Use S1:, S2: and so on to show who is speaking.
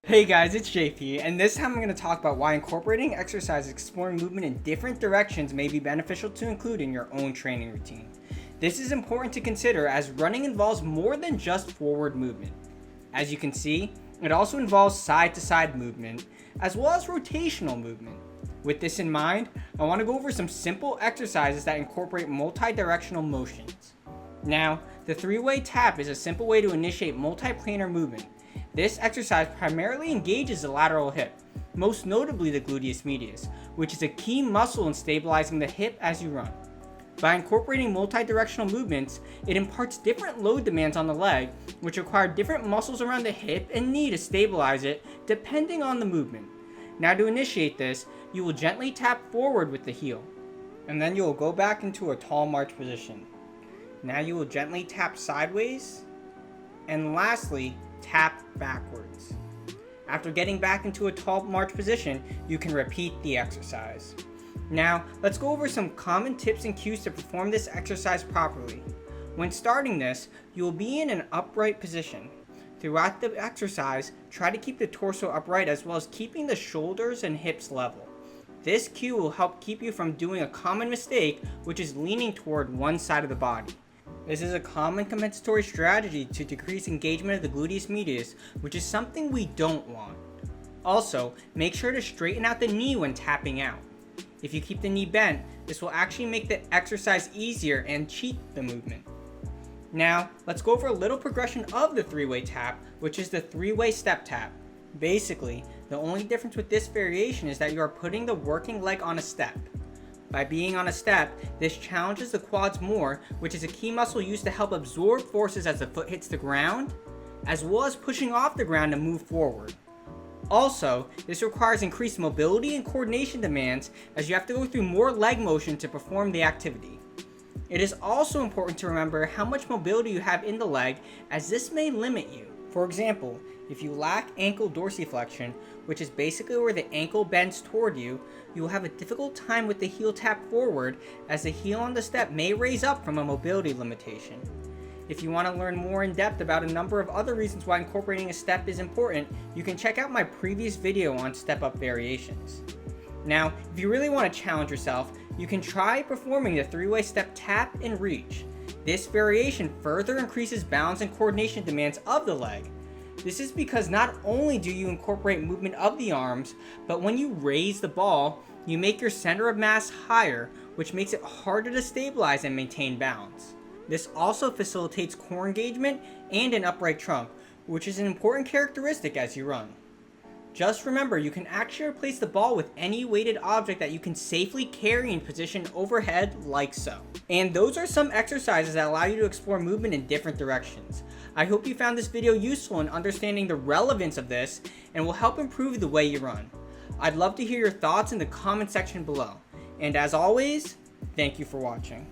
S1: Hey guys, it's JP, and this time I'm going to talk about why incorporating exercise exploring movement in different directions may be beneficial to include in your own training routine. This is important to consider as running involves more than just forward movement. As you can see, it also involves side-to-side movement, as well as rotational movement. With this in mind, I want to go over some simple exercises that incorporate multi-directional motions. Now, the three-way tap is a simple way to initiate multi-planar movement. This exercise primarily engages the lateral hip, most notably the gluteus medius, which is a key muscle in stabilizing the hip as you run. By incorporating multi-directional movements, it imparts different load demands on the leg, which require different muscles around the hip and knee to stabilize it depending on the movement. Now to initiate this, you will gently tap forward with the heel, and then you will go back into a tall march position. Now you will gently tap sideways, and lastly, tap backwards. After getting back into a tall march position, you can repeat the exercise. Now, let's go over some common tips and cues to perform this exercise properly. When starting this, you will be in an upright position. Throughout the exercise, try to keep the torso upright as well as keeping the shoulders and hips level. This cue will help keep you from doing a common mistake, which is leaning toward one side of the body. This is a common compensatory strategy to decrease engagement of the gluteus medius, which is something we don't want. Also, make sure to straighten out the knee when tapping out. If you keep the knee bent, this will actually make the exercise easier and cheat the movement. Now, let's go over a little progression of the three-way tap, which is the three-way step tap. Basically, the only difference with this variation is that you are putting the working leg on a step. By being on a step, this challenges the quads more, which is a key muscle used to help absorb forces as the foot hits the ground, as well as pushing off the ground to move forward. Also, this requires increased mobility and coordination demands as you have to go through more leg motion to perform the activity. It is also important to remember how much mobility you have in the leg, as this may limit you. For example, if you lack ankle dorsiflexion, which is basically where the ankle bends toward you, you will have a difficult time with the heel tap forward, as the heel on the step may raise up from a mobility limitation. If you want to learn more in depth about a number of other reasons why incorporating a step is important, you can check out my previous video on step-up variations. Now, if you really want to challenge yourself, you can try performing the three-way step tap and reach. This variation further increases balance and coordination demands of the leg. This is because not only do you incorporate movement of the arms, but when you raise the ball, you make your center of mass higher, which makes it harder to stabilize and maintain balance. This also facilitates core engagement and an upright trunk, which is an important characteristic as you run. Just remember, you can actually replace the ball with any weighted object that you can safely carry in position overhead like so. And those are some exercises that allow you to explore movement in different directions. I hope you found this video useful in understanding the relevance of this and will help improve the way you run. I'd love to hear your thoughts in the comment section below. And as always, thank you for watching.